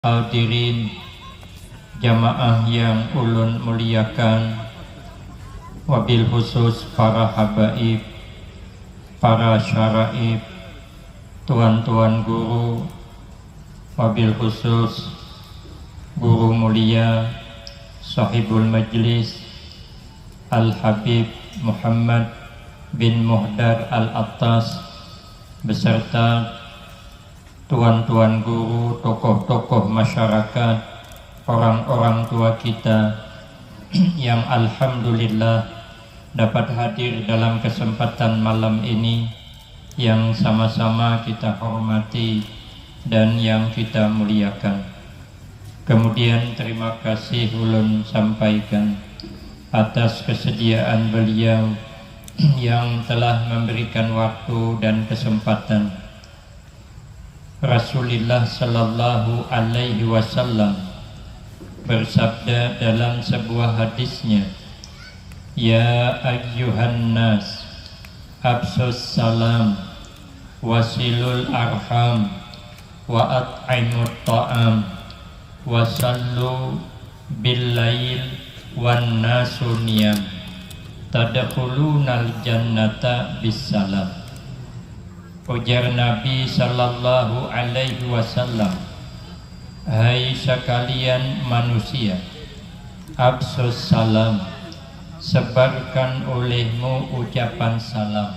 Hadirin jamaah yang ulun muliakan, wabil khusus para habaib, para syaraib, tuan-tuan guru, wabil khusus guru mulia sahibul majlis Al-Habib Muhammad bin Muhdar Al-Attas beserta tuan-tuan guru, tokoh-tokoh masyarakat, orang-orang tua kita yang alhamdulillah dapat hadir dalam kesempatan malam ini yang sama-sama kita hormati dan yang kita muliakan. Kemudian terima kasih ulun sampaikan atas kesediaan beliau yang telah memberikan waktu dan kesempatan. Rasulullah sallallahu alaihi wasallam bersabda dalam sebuah hadisnya, "Ya ayyuhan nas, absus salam, wasilul arham, wa at'imut ta'am, wa sallu bil lail wan nasu niyam, tadkhulunal jannata bis salam." Ujar Nabi sallallahu alaihi wasallam, "Hai sekalian manusia, absus salam, sebarkan olehmu ucapan salam."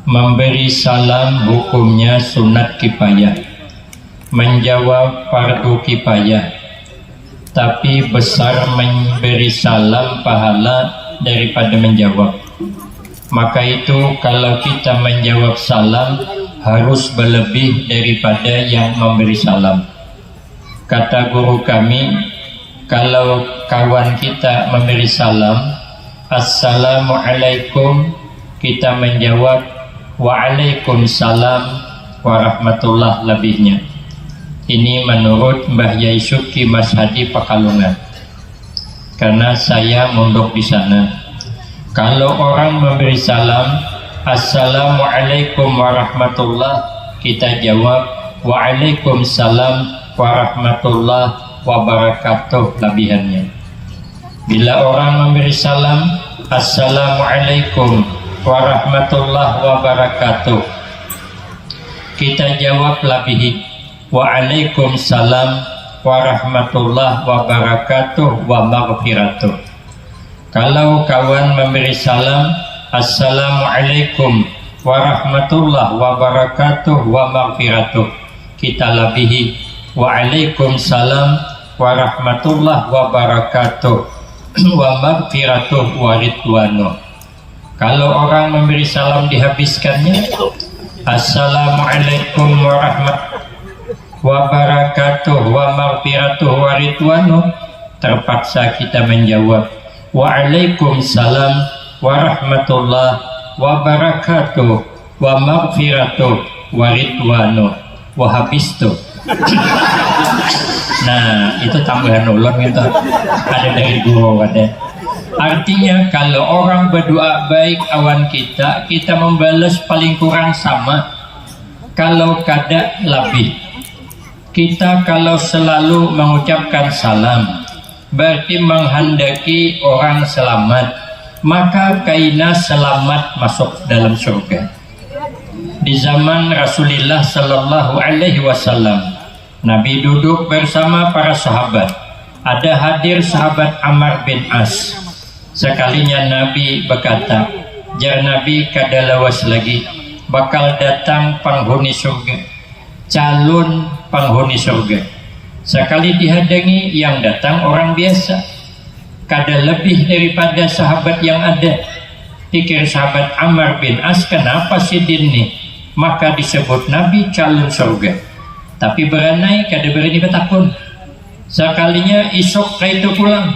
Memberi salam hukumnya sunat kifayah, menjawab fardu kifayah, tapi besar memberi salam pahala daripada menjawab. Maka itu kalau kita menjawab salam harus berlebih daripada yang memberi salam. Kata guru kami, kalau kawan kita memberi salam, "Assalamualaikum," kita menjawab "Waalaikumsalam warahmatullah" lebihnya. Ini menurut Mbah Yai Suki Mas Hadi Pekalongan, karena saya mondok di sana. Kalau orang memberi salam, "Assalamualaikum warahmatullah," kita jawab "Waalaikumsalam warahmatullah wabarakatuh" lebihannya. Bila orang memberi salam, "Assalamualaikum warahmatullah wabarakatuh," kita jawab lebih "Waalaikumsalam warahmatullah wabarakatuh wa maghfiratuh." Kalau kawan memberi salam, "Assalamualaikum warahmatullahi wabarakatuh wa maghfiratuh," kita lebihi "Waalaikumsalam warahmatullahi wabarakatuh wa maghfiratuh wa ridwanuh." Kalau orang memberi salam dihabiskannya "Assalamualaikum warahmatullahi wabarakatuh wa maghfiratuh wa ridwanuh," terpaksa kita menjawab "Waalaikumsalam warahmatullahi wabarakatuh wa maghfiratuh wa ridwanuh wa habistu." Nah, itu tambahan ulun gitu. Ada dari guru ada. Artinya kalau orang berdoa baik awan kita membalas paling kurang sama. Kalau kada lebih. Kita kalau selalu mengucapkan salam berarti menghendaki orang selamat, maka kaina selamat masuk dalam surga. Di zaman Rasulullah sallallahu alaihi wasallam, Nabi duduk bersama para sahabat. Ada hadir sahabat Amr bin As. Sekalinya Nabi berkata, "Jar Nabi kada lawas lagi, bakal datang penghuni surga, calon penghuni surga." Sekali dihadangi yang datang orang biasa, kada lebih daripada sahabat yang ada. Pikir sahabat Amr bin As, kenapa sidin nih? Maka disebut Nabi calon surga. Tapi beranai kada berani bertakun. Sekalinya isok itu pulang.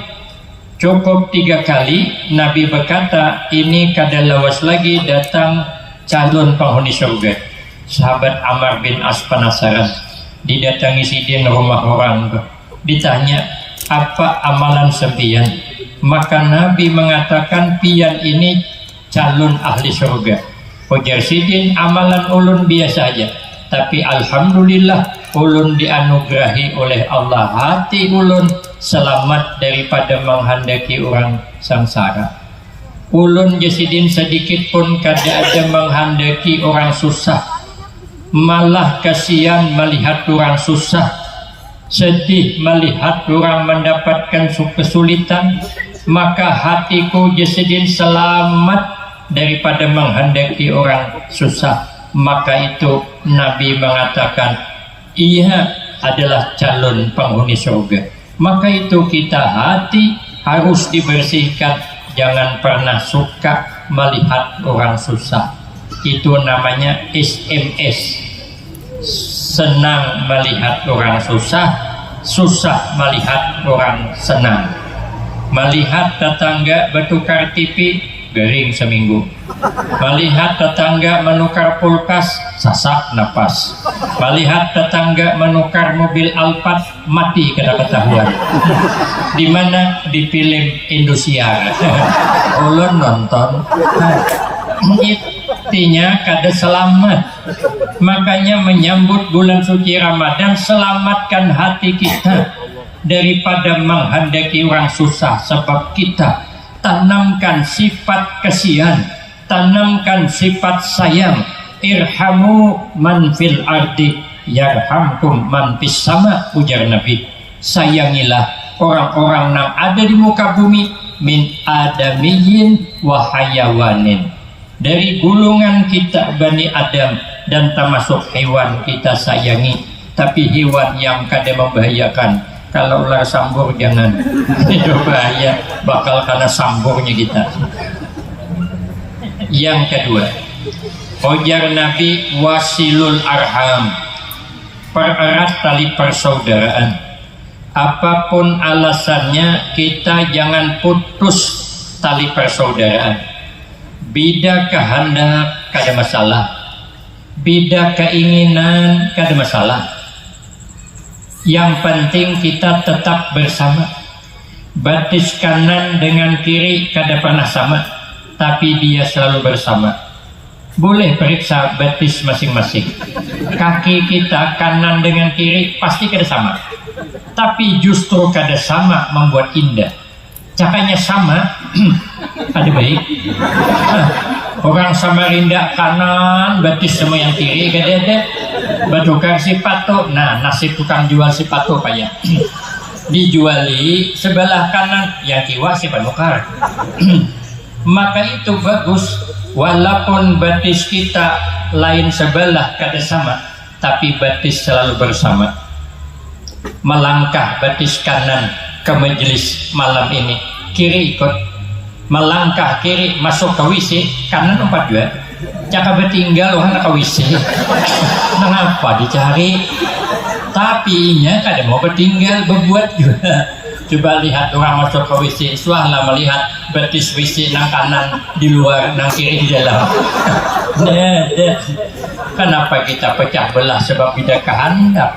Cukup 3 kali Nabi berkata, "Ini kada lawas lagi datang calon penghuni surga." Sahabat Amr bin As penasaran. Didatangi sidin rumah orang, ditanya, "Apa amalan sempian?" Maka Nabi mengatakan, "Pian ini calon ahli surga." Ujar sidin, "Amalan ulun biasa aja, tapi alhamdulillah ulun dianugerahi oleh Allah, hati ulun selamat daripada menghendaki orang samsara. Ulun jasidin sedikit pun kada ada menghendaki orang susah, malah kasihan melihat orang susah, sedih melihat orang mendapatkan kesulitan. Maka hatiku jasidin selamat daripada menghendaki orang susah. Maka itu Nabi mengatakan ia adalah calon penghuni surga. Maka itu kita hati harus dibersihkan, jangan pernah suka melihat orang susah. Itu namanya SMS, senang melihat orang susah, susah melihat orang senang. Melihat tetangga bertukar TV, garing seminggu. Melihat tetangga menukar kulkas, sasak napas. Melihat tetangga menukar mobil Alphard, mati kena ketahuan. Di mana? Di film Indosiar. Ulun nonton. Intinya kada selamat. Makanya menyambut bulan suci Ramadan, selamatkan hati kita daripada menghendaki orang susah. Sebab kita tanamkan sifat kasihan, tanamkan sifat sayang. Irhamu man fil ardi yarhamkum man fis sama, ujar Nabi. Sayangilah orang-orang yang ada di muka bumi, min adamiyyin wa hayawanin, dari gulungan kita Bani Adam dan termasuk hewan kita sayangi. Tapi hewan yang kada membahayakan, kalau ular sambur jangan, itu bahaya, bakal kena samburnya kita. Yang kedua, ujar Nabi, wasilul arham, pererat tali persaudaraan. Apapun alasannya, kita jangan putus tali persaudaraan. Beda kehendak kada masalah, beda keinginan kada masalah. Yang penting kita tetap bersama. Batis kanan dengan kiri kada pernah sama, tapi dia selalu bersama. Boleh periksa batis masing-masing. Kaki kita kanan dengan kiri pasti kada sama, tapi justru kada sama membuat indah. Cakanya sama, ada baik. Orang Samarinda kanan, batis semua yang kiri, kada ada. Bertukar sepatu, nah nasib tukang jual sepatu payah. Dijuali sebelah kanan, yang kiwa si penukar. Maka itu bagus, walaupun batis kita lain sebelah kada sama, tapi batis selalu bersama. Melangkah batis kanan ke majelis malam ini, kiri ikut. Melangkah kiri masuk ke WC, kanan empat juga. Cakap bertinggal orang ke WC. Mengapa dicari? Tapi nya kada mau bertinggal, berbuat juga. Coba lihat orang masuk ke WC, suahlah melihat betis WC nang kanan di luar, nang kiri di dalam. Kenapa kita pecah belah? Sebab beda kehendak.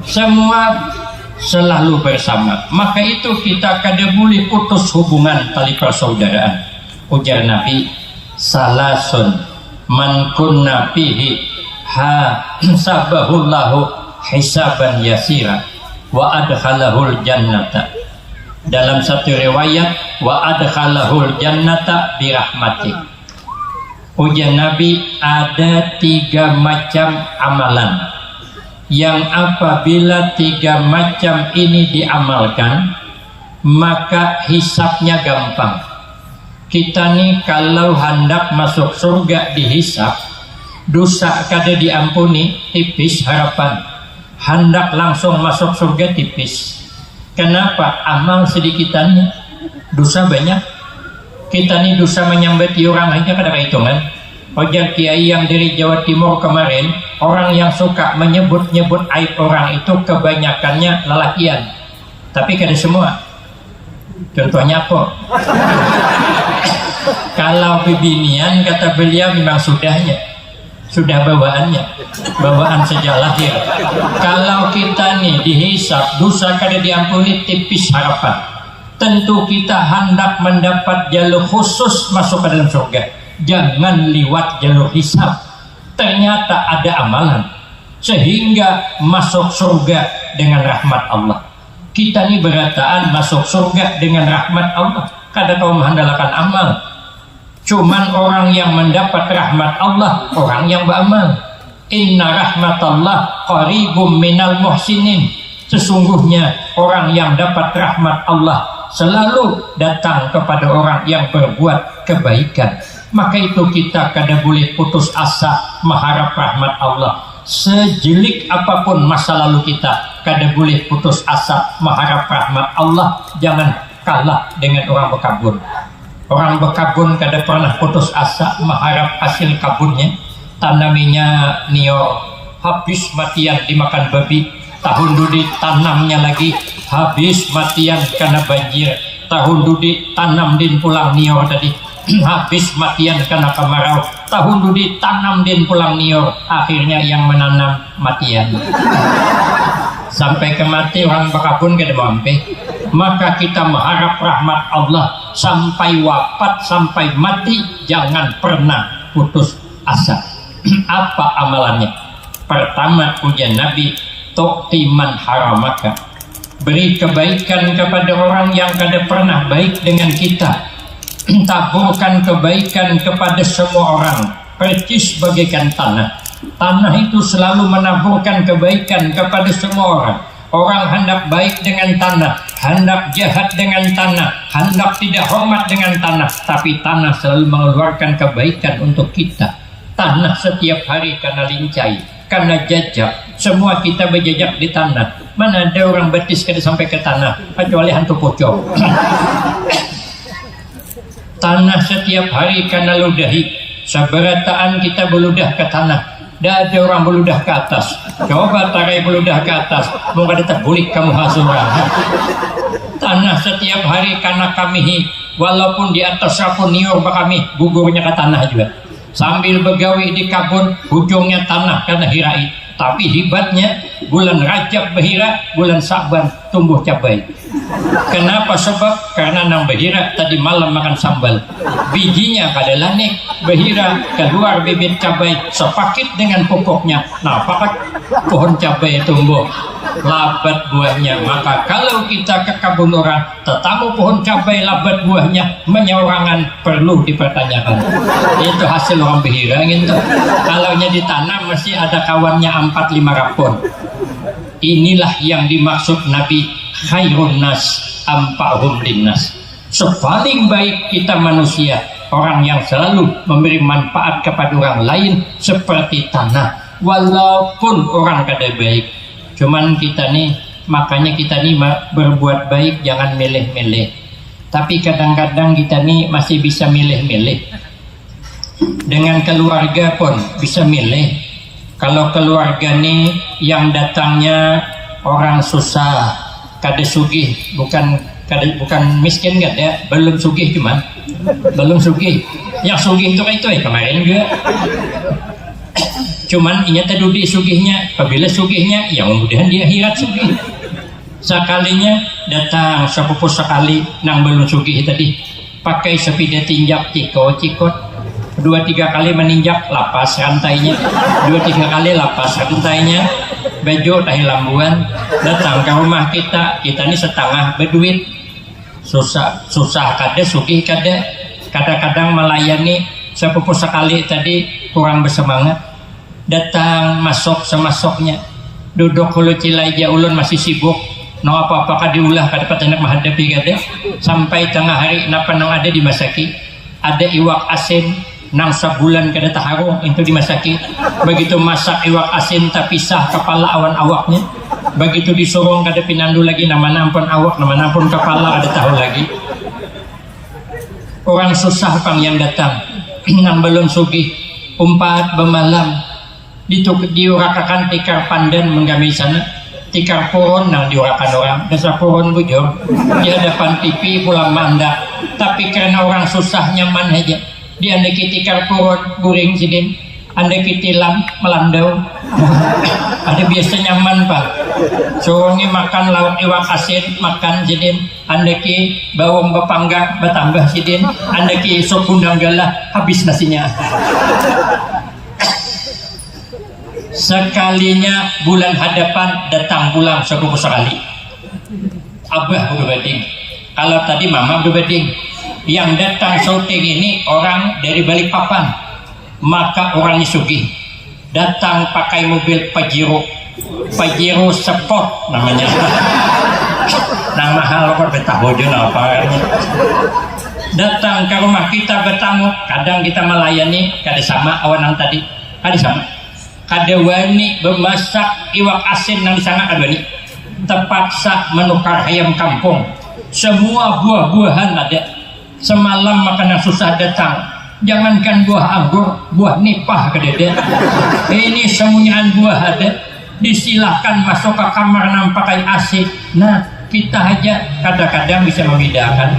Semua selalu bersama. Maka itu kita kada boleh putus hubungan tali persaudaraan. Ujar Nabi, salasun man kunna fihi sabahullahu hisaban yasira wa adkhalahul jannata. Dalam satu riwayat, wa adkhalahul jannata birahmati. Ujar Nabi, ada 3 macam amalan yang apabila 3 macam ini diamalkan, maka hisapnya gampang. Kita nih kalau hendak masuk surga dihisap, dosa kada diampuni, tipis harapan. Hendak langsung masuk surga tipis. Kenapa? Amal sedikitannya, dosa banyak. Kita nih dosa menyambati orang aja kada kehitungan. Ujar kiai yang dari Jawa Timur kemarin, orang yang suka menyebut-nyebut aib orang itu kebanyakannya lelakian, tapi kada semua. Contohnya apa? Kalau bebinian, kata beliau, memang sudahnya, sudah bawaannya, bawaan sejak lahir. Kalau kita nih dihisap, dosa kada diampuni, tipis harapan. Tentu kita hendak mendapat jalur khusus masuk ke dalam surga. Jangan liwat jalur hisab. Ternyata ada amalan sehingga masuk surga dengan rahmat Allah. Kita ini berataan masuk surga dengan rahmat Allah. Kada kau mengandalkan amal. Cuman orang yang mendapat rahmat Allah, orang yang beramal. Inna rahmatallah qaribum minal muhsinin. Sesungguhnya orang yang dapat rahmat Allah selalu datang kepada orang yang berbuat kebaikan. Maka itu kita kada boleh putus asa mengharap rahmat Allah. Sejelik apapun masa lalu kita, kada boleh putus asa mengharap rahmat Allah. Jangan kalah dengan orang berkabun. Orang berkabun kada pernah putus asa mengharap hasil kabunnya. Tanaminya nio habis matian dimakan babi. Tahun dudi tanamnya lagi habis matian karena banjir. Tahun dudi tanam din pulang nio tadi habis matian karena kemarau. Tahun dudi tanam din pulang nio, akhirnya yang menanam matian. Sampai ke mati orang berkabun kada mampu. Maka kita mengharap rahmat Allah sampai wafat, sampai mati, jangan pernah putus asa. Apa amalannya? Pertama, ujian Nabi, tu'ti man haramaka. Beri kebaikan kepada orang yang kada pernah baik dengan kita. Taburkan kebaikan kepada semua orang, percis bagaikan tanah. Tanah itu selalu menaburkan kebaikan kepada semua orang. Orang hendak baik dengan tanah, hendak jahat dengan tanah, hendak tidak hormat dengan tanah, tapi tanah selalu mengeluarkan kebaikan untuk kita. Tanah setiap hari karena lincai, karena jajak, semua kita berjajak di tanah. Mana ada orang betis kada sampai ke tanah, kecuali hantu pocong. Tanah setiap hari karena ludahi, seberataan kita beludah ke tanah. Dah ada orang beludah ke atas. Coba tarai beludah ke atas, mau kada terbulik kamu hasuran. Tanah setiap hari karena kami, walaupun di atas rapun niur kami, gugurnya ke tanah juga. Sambil begawi di kabun, ujungnya tanah karena hirai. Tapi hebatnya bulan Rajab behira, bulan Sa'ban tumbuh cabai. Kenapa? Sebab karena nang behira tadi malam makan sambal, bijinya kada lanik, behira keluar bibit cabai sepakit dengan pupuknya. Nah, pakat pohon cabai tumbuh labat buahnya. Maka kalau kita ke kebun orang, tetamu pohon cabai labat buahnya, menyorangan perlu dipertanyakan. Itu hasil orang behira gitu. Kalau nya ditanam mesti ada kawannya 4-5 rapon. Inilah yang dimaksud Nabi, khairun nas ampa'hum linnas. Sepaling baik kita manusia, orang yang selalu memberi manfaat kepada orang lain seperti tanah, walaupun orang kada baik. Cuman kita nih, makanya kita nih berbuat baik jangan milih-milih. Tapi kadang-kadang kita nih masih bisa milih-milih. Dengan keluarga pun bisa milih. Kalau keluarga nih yang datangnya orang susah, kada sugih, bukan miskin kan ya, belum sugih cuman belum sugih. Yang sugih itu kemarin juga. Cuman ini tadi sugihnya, apabila sugihnya, ya mudah-mudahan dia akhirat sugih. Sekalinya datang sepupu sekali nang belum sugih tadi, pakai sepeda tinjak cikot. 2-3 kali meninjak lapas rantainya, 2-3 kali lapas rantainya, baju tahi lambuan, datang ke rumah kita ini setengah berduit, susah kada sugih kada, kadang-kadang melayani sepupu sekali tadi kurang bersemangat, datang masuk semasuknya, duduk hulu cilai ulun masih sibuk, no apa-apa diulah kada patenak menghadapi kada, sampai tengah hari napa nang ada dimasaki, ada iwak asin nang sebulan kada taharung itu dimasaki. Begitu masak iwak asin tak pisah kepala awan awaknya, begitu disurung kada pinandu lagi, nama nampun awak, nama nampun kepala ada tahu lagi. Orang susah pang yang datang nang belum sugih, umpat bemalam diurakakan tikar pandan menggami sana, tikar pohon nang diurakan orang, dasar pohon bujur di hadapan TV pulang mandak. Tapi karena orang susah nyaman aja, di anda tikar pohon guring sidin, anda tilam melandau. Ada biasa nyaman pak, sorongnya makan lauk iwak asin, makan sidin, anda ki bawang bepangga bertambah sidin, anda ki sop undang galah habis nasinya. Sekalinya bulan hadapan datang pulang sepupu sekali. Abah udah beding. Kalau tadi mama udah beding. Yang datang syuting ini orang dari Balikpapan, maka orangnya sugih. Datang pakai mobil Pajero Sport namanya. Nang mahal kok betahojo apa. Datang ke rumah kita bertamu, kadang kita melayani kada sama awan yang tadi, kada sama. Kada wani bemasak iwak asin nang disana kada wani. Terpaksa menukar ayam kampung. Semua buah-buahan ada. Semalam makanan susah datang. Jangankan buah anggur, buah nipah kedede. Ini semuanya buah ada. Disilahkan masuk ke kamar nang pakai AC. Nah, kita aja kadang-kadang bisa membedakan.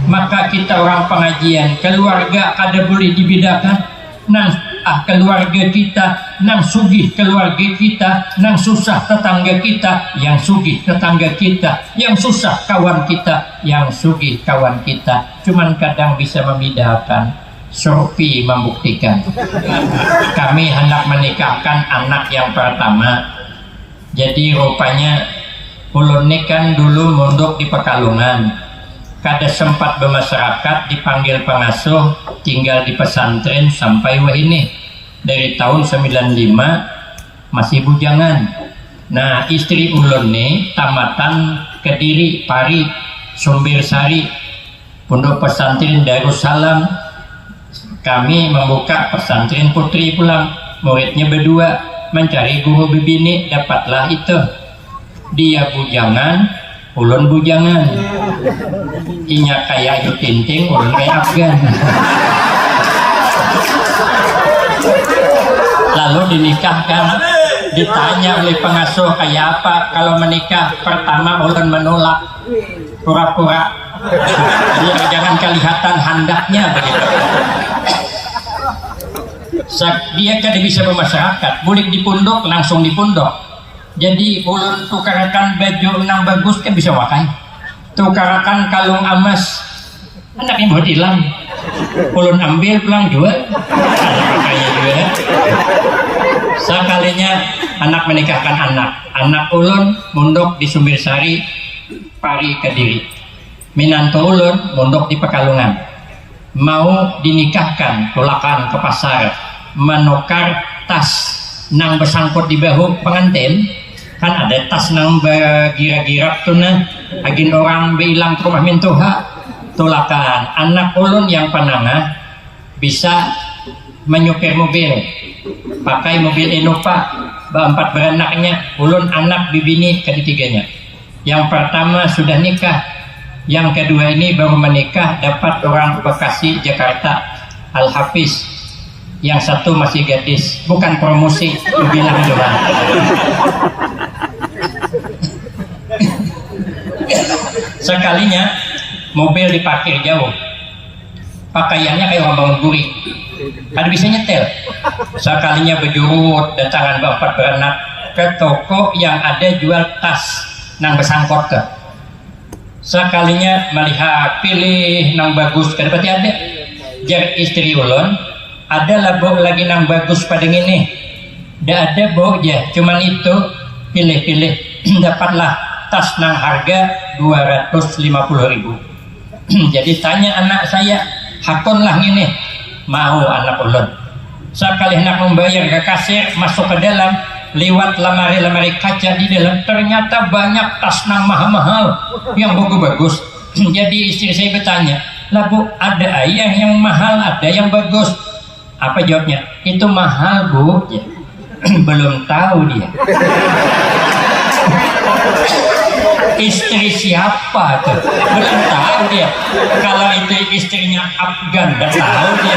Maka kita orang pengajian, keluarga kada boleh dibedakan. Nang keluarga kita, nang sugih keluarga kita, nang susah tetangga kita, yang sugih tetangga kita, yang susah kawan kita, yang sugih kawan kita. Cuman kadang bisa membedakan. Survei membuktikan. Kami hendak menikahkan anak yang pertama. Jadi rupanya ulun ini kan dulu mondok di Pekalongan. Kada sempat bermasyarakat, dipanggil pengasuh, tinggal di pesantren sampai wah ini dari tahun 95 masih bujangan. Nah, istri ulun nih tamatan Kediri, Pari, Sumbersari, Pondok Pesantren Darussalam. Kami membuka pesantren putri pulang, muridnya berdua, mencari guru bibini, dapatlah itu. Dia bujangan, ulun bujangan. Inya kayak Ayu Tinting, ulun kayak Afgan. Lalu dinikahkan, ditanya oleh pengasuh kayak apa. Kalau menikah pertama ulun menolak, pura-pura. Biar jangan kelihatan handaknya begitu. Dia kada bisa bermasyarakat, boleh di pondok langsung di pondok. Jadi ulun tukarakan baju nang bagus kan bisa wakai. Tukarakan kalung emas, anaknya buat hilang. Ulun ambil pulang jual. Kayaknya juga. Sekalinya anak menikahkan anak ulun mondok di Sumbersari, Pari, Kediri. Minanto ulun mondok di Pekalongan. Mau dinikahkan, tolakan ke pasar, menukar tas nang bersangkut di bahu pengantin. Kan ada tas nang gira-gira tuh nah, agin orang bilang ke rumah mintuha. Tolakan anak ulun yang penengah bisa menyupir mobil, pakai mobil Innova, empat beranaknya. Ulun anak bibini ketiganya. Yang pertama sudah nikah, yang kedua ini baru menikah, dapat orang Bekasi, Jakarta, Al-Hafiz. Yang satu masih gadis, bukan promosi, bilang coba. Sekalinya mobil diparkir jauh, pakaiannya kayak orang bangun gurih, ada bisa nyetel. Sekalinya berjurut datangan bapak beranak ke toko yang ada jual tas nang bersangkot ke. Sekalinya melihat pilih nang bagus, kada pati ada. Jar istri ulun, ada lah bau lagi nang bagus pada ini. Dah ada bau aja, cuman itu pilih-pilih. Dapatlah tas nang harga 250.000. Jadi tanya anak saya, hakonlah ini. Mau anak ulun. Sekali hendak membayar ke kasir, masuk ke dalam, lewat lemari-lemari kaca di dalam, ternyata banyak tas nang mahal-mahal yang bagus-bagus. Jadi istri saya bertanya, lah bu, ada ayah yang mahal, ada yang bagus. Apa jawabnya? Itu mahal bu. Ya. Belum tahu dia. Istri siapa tuh? Belum tahu dia. Kalau itu istrinya Afgan, gak tahu dia.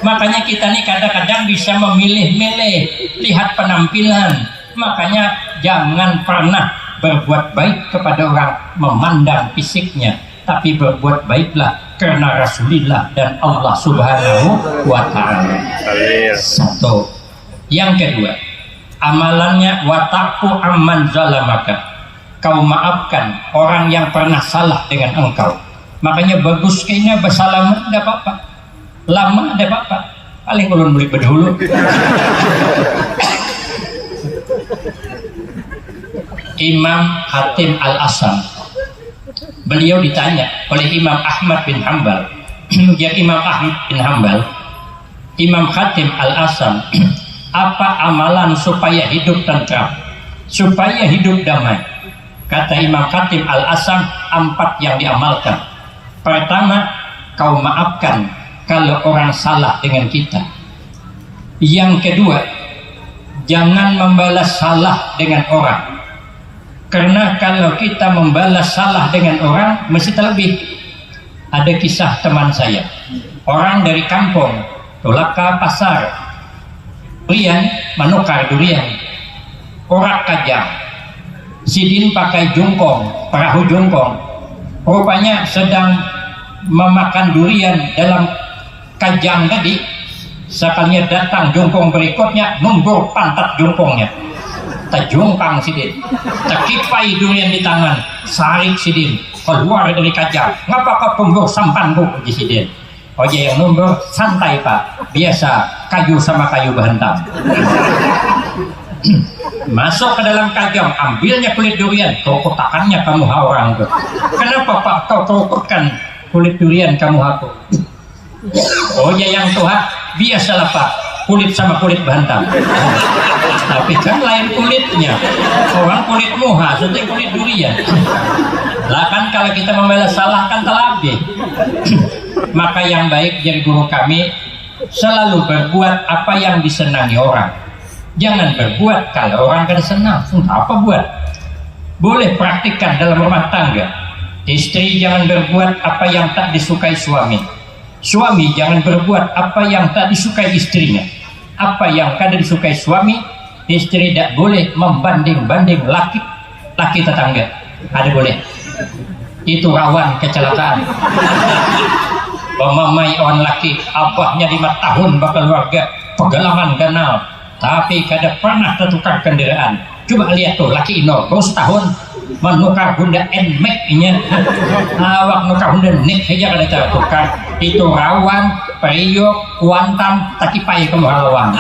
Makanya kita nih kadang-kadang bisa memilih-milih, lihat penampilan. Makanya jangan pernah berbuat baik kepada orang memandang fisiknya, tapi berbuat baiklah karena Rasulullah dan Allah Subhanahu wa Ta'ala. Satu. Yang kedua, amalannya wataku amman zalamaka, kau maafkan orang yang pernah salah dengan engkau. Makanya bagus kayaknya bersalaman, tidak apa-apa, lama tidak apa-apa. paling ulun beli bedulu. Imam Hatim Al-Asam, beliau ditanya oleh Imam Ahmad bin Hambal. Ya Imam Ahmad bin Hambal, Imam Hatim Al-Asam, apa amalan supaya hidup tentram, supaya hidup damai? Kata Imam Hatim Al-Asam, 4 yang diamalkan. Pertama, kau maafkan kalau orang salah dengan kita. Yang kedua, jangan membalas salah dengan orang, karena kalau kita membalas salah dengan orang mesti terlebih. Ada kisah teman saya, orang dari kampung tolak ke pasar, durian menukar durian, orak kajang, sidin pakai jungkong, perahu jungkong, rupanya sedang memakan durian dalam kajang tadi. Sekalinya datang jungkong berikutnya, numbur pantat jungkongnya, tajungkang sidin, terkipai durian di tangan, sarik sidin keluar dari kajang. Ngapa kau tumbur sampanku di sidin? Oh ya, yang numbur santai pak, biasa kayu sama kayu berhentam. Masuk ke dalam kajang, ambilnya kulit durian, kau kotakannya kamu orang tuh. Kenapa pak kau kerukutkan kulit durian kamu aku? Oh ya yang Tuhan, biasalah pak, kulit sama kulit berhentam. Tapi kan lain kulitnya, orang kulit muha, seperti kulit durian. Lah kan kalau kita membalas salah kan terlebih. Maka yang baik jadi guru kami, selalu berbuat apa yang disenangi orang. Jangan berbuat kalau orang kada senang. Apa buat? Boleh praktikkan dalam rumah tangga. Istri jangan berbuat apa yang tak disukai suami. Suami jangan berbuat apa yang tak disukai istrinya. Apa yang kada disukai suami, istri tidak boleh membanding-banding laki tetangga. Ada boleh. Itu rawan kecelakaan. Pemamai orang laki, abahnya 5 tahun berkeluarga, pegalangan ganal, tapi kada pernah tertukar kendaraan. Coba lihat tuh laki Ino, baru setahun menukar Honda NMAX-nya, awak nukar Honda NMAX aja kada tertukar. Itu rawan, periuk, kuantam, takipai kemuhalawang.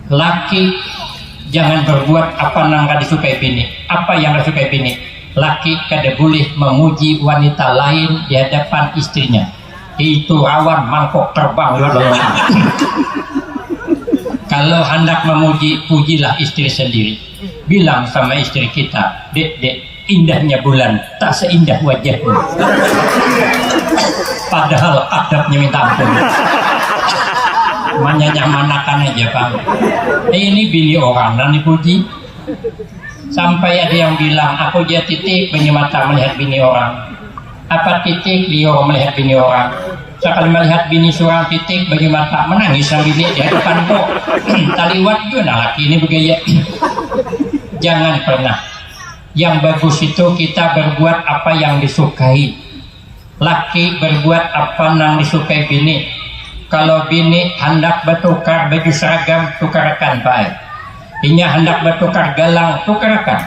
Laki jangan berbuat apa yang kada disukai bini. Apa yang kada disukai bini? Laki kada boleh memuji wanita lain di hadapan istrinya. Itu rawan mangkok terbang luar. Kalau hendak memuji, pujilah istri sendiri. Bilang sama istri kita, dek, indahnya bulan tak seindah wajahmu. Padahal adabnya minta ampun. Manakan aja pak. Ini bini orang dan dipuji. Sampai ada yang bilang, aku dia titik mata melihat bini orang. Apa titik dia melihat bini orang? Sekali melihat bini seorang titik bagi mata menangis sang bini di hadapan kok. Taliwat juga laki ini begaya. Jangan pernah. Yang bagus itu kita berbuat apa yang disukai. Laki berbuat apa yang disukai bini. Kalau bini hendak bertukar baju seragam, tukarkan pak. Inya hendak bertukar galang, tukarkan.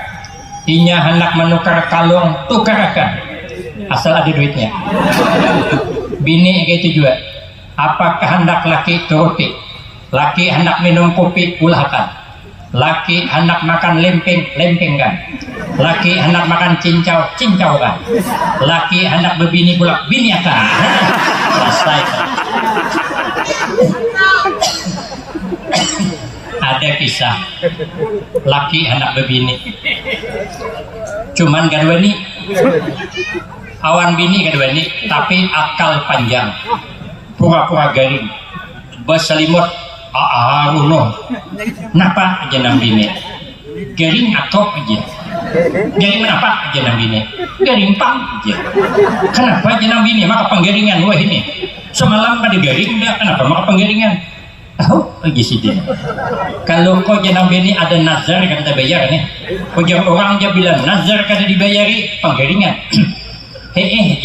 Inya hendak menukar kalung, tukarkan. Asal ada duitnya. Bini gitu juga. Apakah hendak laki turuti? Laki hendak minum kopi, ulahkan. Laki hendak makan lempeng, lempengkan. Laki hendak makan cincau, cincaukan. Laki hendak berbini pula, biniakan. Selesai. Ada kisah laki hendak berbini, cuman gadua ni awan bini gadua ni, tapi akal panjang, pura-pura garing, berselimut runo. Napa aja nang bini garing atau aja garing, kenapa aja nang bini garing pang aja, kenapa aja nang bini maka penggaringan. Wah ini semalam pada garing dia, kenapa maka penggaringan? Oh, lagi sih dia. Kalau kau jangan bini ada nazar kan kita bayar nih. Kau jangan orang dia bilang nazar kada dibayari, penggaringan.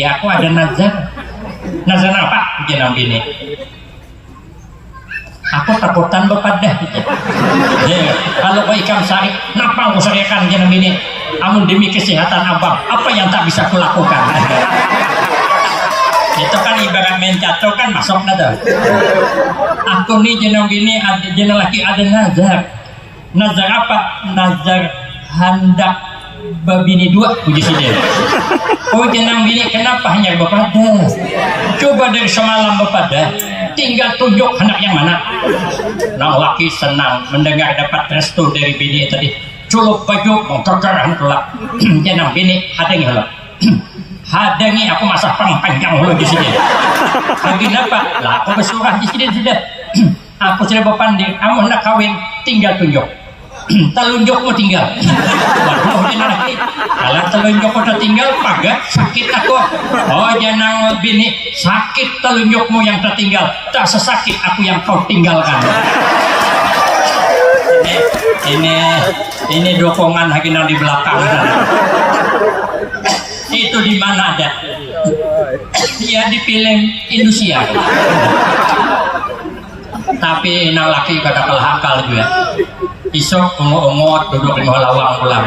Ya aku ada nazar. Nazar apa? Jangan bini. Aku takutan bepadah gitu. Ya, kalau kau ikan sari, napa aku sarikan jangan bini? Amun demi kesehatan abang, apa yang tak bisa kulakukan? Itu kan ibarat main catur kan masuk nada. Aku nih jenang bini ada jenang laki ada nazar. Nazar apa? Nazar hendak babini dua puji dia. Oh jenang bini kenapa hanya bepada? Coba dari semalam bepada, tinggal tunjuk anak yang mana. Nang laki senang mendengar dapat restu dari bini tadi. Culuk baju mau kekerahan kelak. Jenang bini hadangi lah. Hadangi aku masa panjang lo di sini. Lagi apa? Lah aku bersurah di sini sudah. Aku sudah berpanding. Kamu hendak kawin, tinggal tunjuk. Telunjukmu tinggal. Waduh jenang laki. Kalau telunjukmu udah tinggal, pagat sakit aku. Oh jenang bini, sakit telunjukmu yang tertinggal. Tak sesakit aku yang kau tinggalkan. Ini dukungan hakinan di belakang. Itu di mana ada? Dia dipilih Indonesia. Tapi nang laki kata kalah akal juga. Isok ungu-ungu duduk di lawang pulang.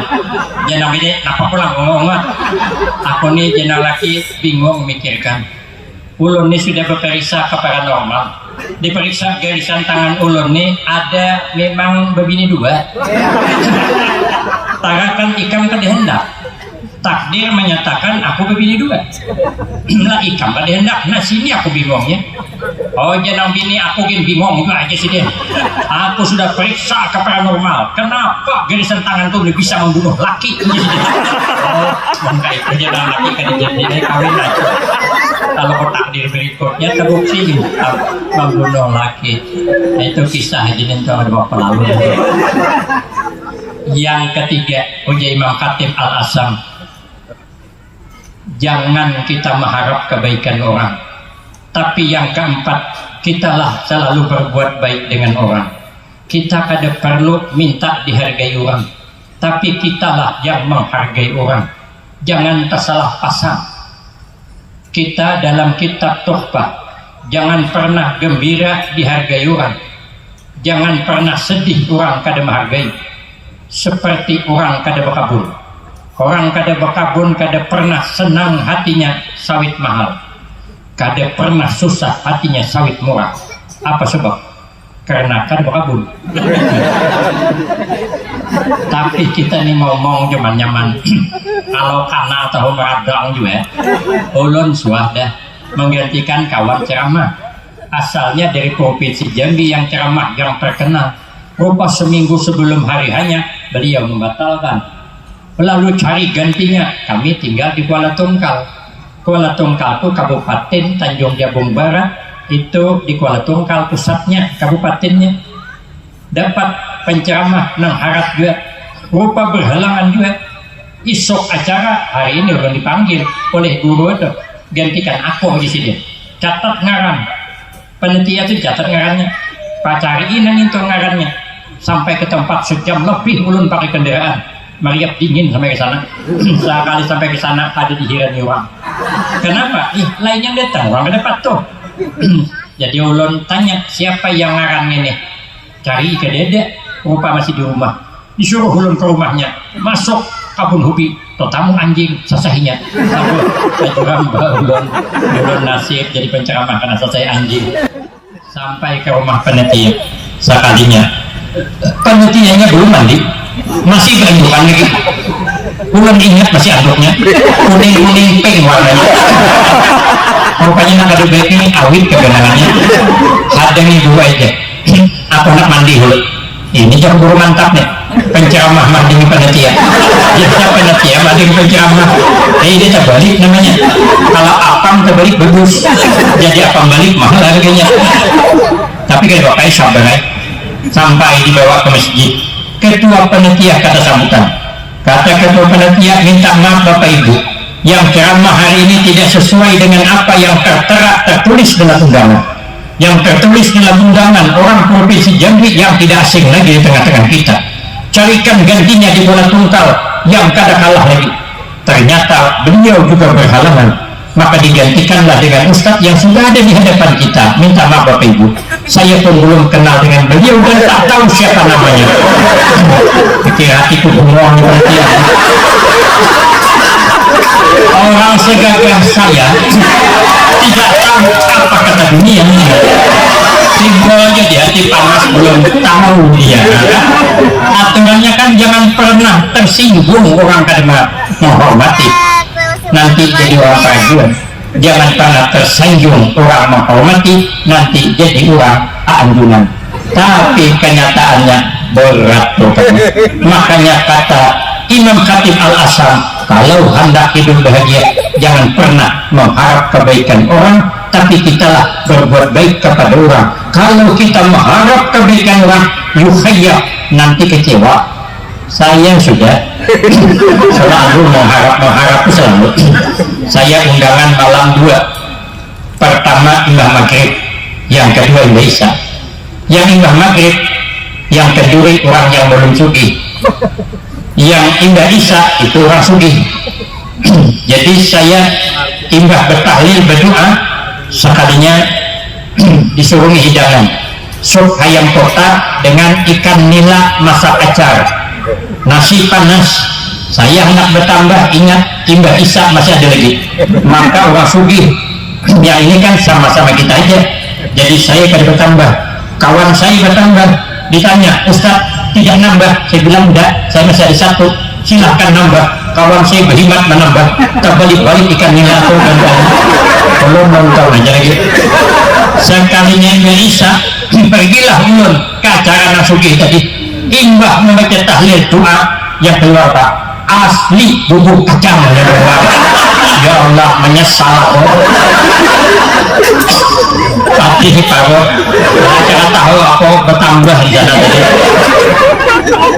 Jenang bini, kenapa pulang ungu-ungu? Aku nih jenang laki bingung memikirkan. Ulun ini sudah berperiksa ke paranormal. Diperiksa garisan tangan ulun nih ada memang begini dua. Tarakan ikam kehendak. Takdir menyatakan aku begini dua. Lah ikam kehendak. Nah sini aku bingungnya. Oh jenang bini aku bingung juga aja sih dia. Aku sudah periksa ke paranormal. Kenapa garisan tangan tuh bisa membunuh laki? Oh maka itu jenang laki kan jadi kawin aja. Kalau takdir berikutnya terbukti membunuh laki. Itu kisah jadi untuk ada pelalu. Yang ketiga ujar Imam Khatib Al-Asam, jangan kita mengharap kebaikan orang. Tapi yang keempat, kitalah selalu berbuat baik dengan orang. Kita kada perlu minta dihargai orang, tapi kitalah yang menghargai orang. Jangan tersalah pasang. Kita dalam kitab Tuhfah, jangan pernah gembira dihargai orang, jangan pernah sedih orang kada menghargai. Seperti orang kada berkabun. Orang kada berkabun kada pernah senang hatinya sawit mahal, kada pernah susah hatinya sawit murah. Apa sebab? Karena kada berkabun. Tapi kita nih ngomong cuman nyaman. Kalau karena atau meradang juga, ulun sudah menggantikan kawan ceramah. Asalnya dari provinsi Jambi yang ceramah yang terkenal. Rupa seminggu sebelum hari hanya beliau membatalkan. Lalu cari gantinya. Kami tinggal di Kuala Tungkal. Kuala Tungkal itu Kabupaten Tanjung Jabung Barat. Itu di Kuala Tungkal pusatnya, kabupatennya. Dapat penceramah nang harap juga. Rupa berhalangan juga. Isok acara hari ini udah dipanggil oleh guru itu, gantikan aku di sini. Catat ngaran. Panitia itu catat ngarannya. Pacariin itu ngarannya. Sampai ke tempat sejam lebih ulun pakai kendaraan. Mariap dingin sampai ke sana. Sekali sampai ke sana ada dihirani orang. Kenapa? Lainnya datang orang dapat tuh. Jadi ulun tanya siapa yang ngarang ini. Cari ke dedek. Rupa masih di rumah. Disuruh ulun ke rumahnya. Masuk kabun hubi. Tamu anjing sesahinya. Ulun nasib jadi penceramah karena selesai anjing. Sampai ke rumah panitia. Sekalinya penelitiannya belum mandi, masih beranjukan lagi. Ulun ingat masih anduknya kuning pink warnanya. Rupanya nak ada baiknya awit kegenangannya. Hadangi dua aja. Aku nak mandi dulu. Ini jam buru mantap nih. Penceramah mandi panitia. Dia panitia mandi penceramah. Ini terbalik namanya. Kalau apam terbalik bagus. Jadi apam balik mahal harganya. Tapi kalau pakai sabar sampai dibawa ke masjid. Ketua panitia kata sambutan. Kata ketua panitia, minta maaf Bapak Ibu, yang ceramah hari ini tidak sesuai dengan apa yang tertulis dalam undangan. Yang tertulis dalam undangan orang provinsi Jambi yang tidak asing lagi di tengah-tengah kita. Carikan gantinya di Kuala Tungkal yang kada kalah lagi. Ternyata beliau juga berhalangan. Maka digantikanlah dengan Ustadz yang sudah ada di hadapan kita. Minta maaf Bapak Ibu, saya pun belum kenal dengan beliau dan tak tahu siapa namanya. Pikir hatiku bengong berarti. Orang segagah saya tidak tahu apa kata dunia. Timbul aja di hati panas belum tahu dia. Aturannya kan jangan pernah tersinggung orang kadang menghormati. Nanti jadi orang pajuan. Jangan pernah tersinggung orang menghormati. Nanti jadi orang anjunan. Tapi kenyataannya berat rupanya. Makanya kata Imam Khatib Al-Asam, kalau hendak hidup bahagia jangan pernah mengharap kebaikan orang, tapi kitalah berbuat baik kepada orang. Kalau kita mengharap kebaikan orang, yukhayya, nanti kecewa. Saya sudah selalu mengharap selalu. Saya undangan malam 2, pertama Imam Maghrib, yang kedua Imam Isya. Yang Imam Maghrib, yang kedua orang yang belum sugih. Yang Imam Isya itu orang sugih. Jadi saya imbah bertahlil berdoa sekalinya disuruh hidangan sup ayam kota dengan ikan nila masak acar, nasi panas. Saya hendak bertambah, ingat Imam Isya masih ada lagi. Maka orang sugih yang ini kan sama-sama kita aja, jadi saya akan bertambah. Kawan saya bertambah, ditanya, Ustaz tidak nambah? Saya bilang enggak, saya masih ada satu, silahkan nambah. Kawan saya berhimmat menambah, terbalik-balik ikan nila atau belum nonton aja lagi. Sekalinya Indonesia pergilah ulun ke acara nasuki tadi, imbah membaca tahlil doa yang keluar Pak, asli bubuk kacang yang keluar. Ya Allah, menyesal tapi parut cara tahu aku bertambah di sana tadi.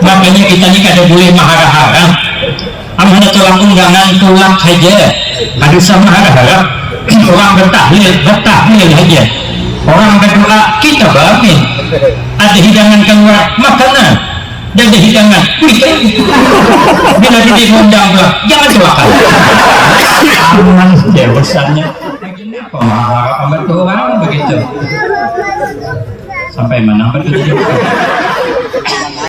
Makanya kita ini kada boleh mahara-hara. Amanah tulang undangan tulang saja ada sama harap orang bertahlil aja, orang berdoa kita bamin, ada hidangan keluar makanan dan ada hidangan bila diundang jangan doakan aman ya besarnya pemahaman orang begitu sampai mana begitu.